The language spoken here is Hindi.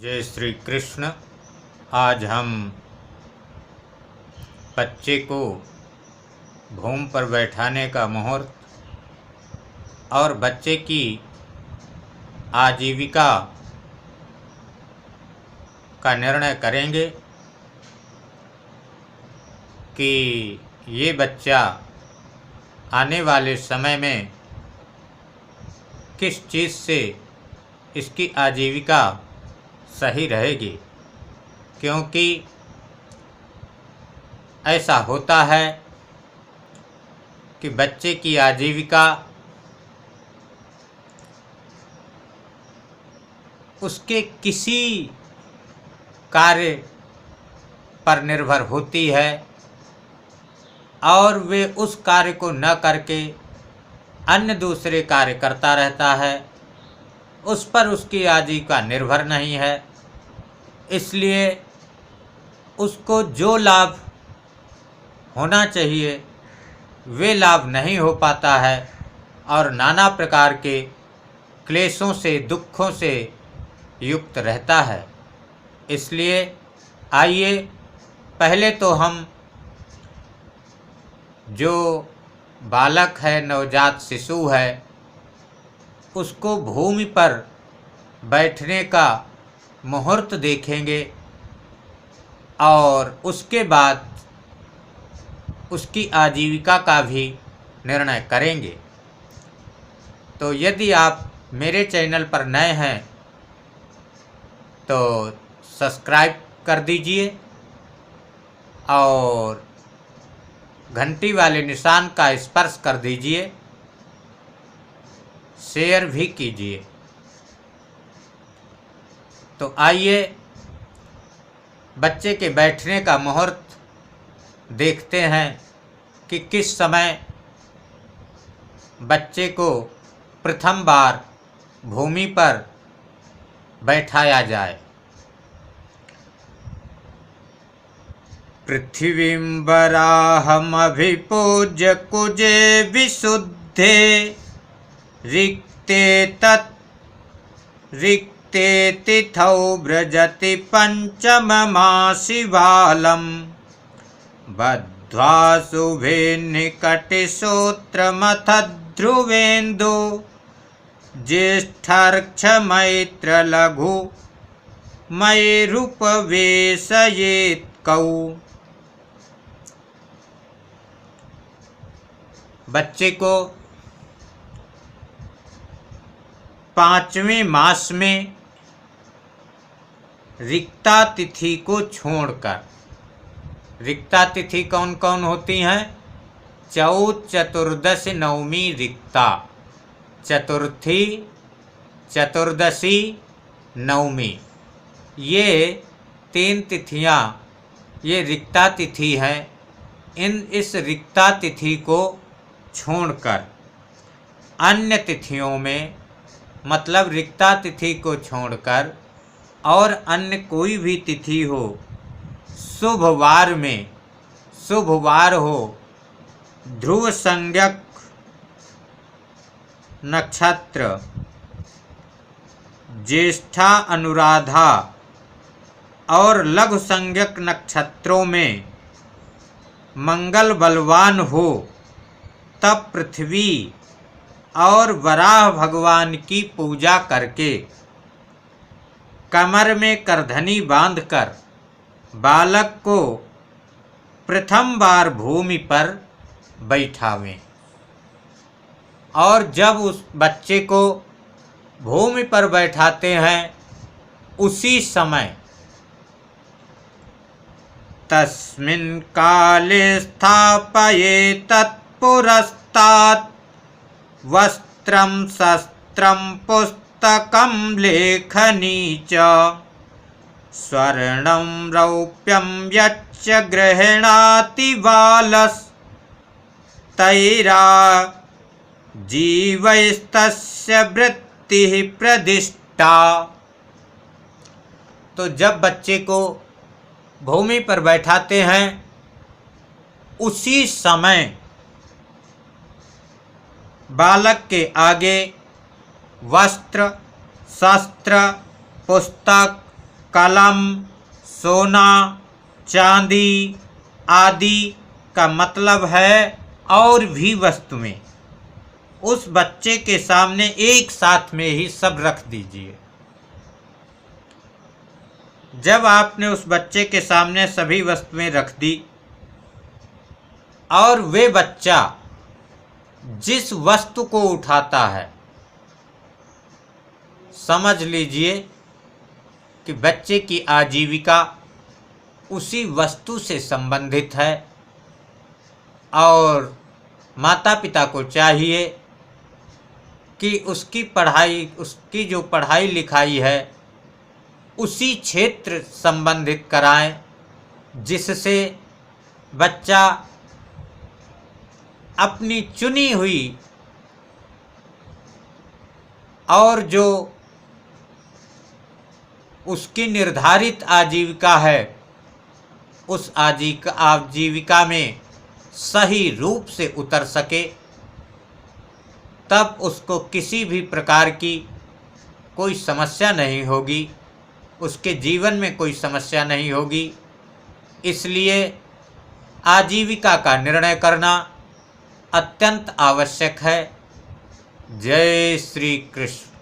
जय श्री कृष्ण। आज हम बच्चे को भूमि पर बैठाने का मुहूर्त और बच्चे की आजीविका का निर्णय करेंगे कि ये बच्चा आने वाले समय में किस चीज़ से इसकी आजीविका सही रहेगी, क्योंकि ऐसा होता है कि बच्चे की आजीविका उसके किसी कार्य पर निर्भर होती है और वे उस कार्य को न करके अन्य दूसरे कार्य करता रहता है। उस पर उसकी आजीविका निर्भर नहीं है, इसलिए उसको जो लाभ होना चाहिए वे लाभ नहीं हो पाता है और नाना प्रकार के क्लेशों से, दुखों से युक्त रहता है। इसलिए आइए पहले तो हम जो बालक है, नवजात शिशु है, उसको भूमि पर बैठने का मुहूर्त देखेंगे और उसके बाद उसकी आजीविका का भी निर्णय करेंगे। तो यदि आप मेरे चैनल पर नए हैं तो सब्सक्राइब कर दीजिए और घंटी वाले निशान का स्पर्श कर दीजिए, शेयर भी कीजिए। तो आइए बच्चे के बैठने का मुहूर्त देखते हैं कि किस समय बच्चे को प्रथम बार भूमि पर बैठाया जाए। पृथ्वीं वराहमभिपूज्य कुजे विशुद्धे रिक्ते तिथौ व्रजति पंचममासि बालं बद्ध्वा शुभे निकटिश्रोत्रमथ ध्रुवेन्दु ज्येष्ठार्क्षमैत्रलघु मयेरुपवेशयेत् कौ। बच्चे को 5वें मास में रिक्ता तिथि को छोड़कर, रिक्ता तिथि कौन कौन होती हैं? चौथ, चतुर्दशी, नवमी रिक्ता, चतुर्थी, चतुर्दशी, नवमी, ये 3 तिथियां ये रिक्ता तिथि हैं। इस रिक्ता तिथि को छोड़कर अन्य तिथियों में, मतलब रिक्ता तिथि को छोड़कर और अन्य कोई भी तिथि हो, शुभ वार में, शुभ वार हो, ध्रुव संज्ञक नक्षत्र, ज्येष्ठा, अनुराधा और लघु संज्ञक नक्षत्रों में मंगल बलवान हो, तब पृथ्वी और वराह भगवान की पूजा करके कमर में करधनी बांधकर बालक को प्रथम बार भूमि पर बैठावें। और जब उस बच्चे को भूमि पर बैठाते हैं उसी समय तस्मिन् काले स्थापयेत् तत्पुरस्तात् वस्त्रं शस्त्रं पुस्तकं लेखनी च स्वर्णं रौप्यं यच्च गृह्णाति बालस्तैराजीवैस्तस्य वृत्तिः प्रदिष्टा। तो जब बच्चे को भूमि पर बैठाते हैं उसी समय बालक के आगे वस्त्र, शस्त्र, पुस्तक कलम, सोना, चांदी आदि का मतलब है और भी वस्तुएं उस बच्चे के सामने एक साथ में ही सब रख दीजिए। जब आपने उस बच्चे के सामने सभी वस्तुएं रख दी और वे बच्चा जिस वस्तु को उठाता है, समझ लीजिए कि बच्चे की आजीविका उसी वस्तु से संबंधित है और माता पिता को चाहिए कि उसकी जो पढ़ाई लिखाई है उसी क्षेत्र संबंधित कराएं, जिससे बच्चा अपनी चुनी हुई और जो उसकी निर्धारित आजीविका है उस आजीविका में सही रूप से उतर सके। तब उसको किसी भी प्रकार की कोई समस्या नहीं होगी, उसके जीवन में कोई समस्या नहीं होगी। इसलिए आजीविका का निर्णय करना अत्यंत आवश्यक है। जय श्री कृष्ण।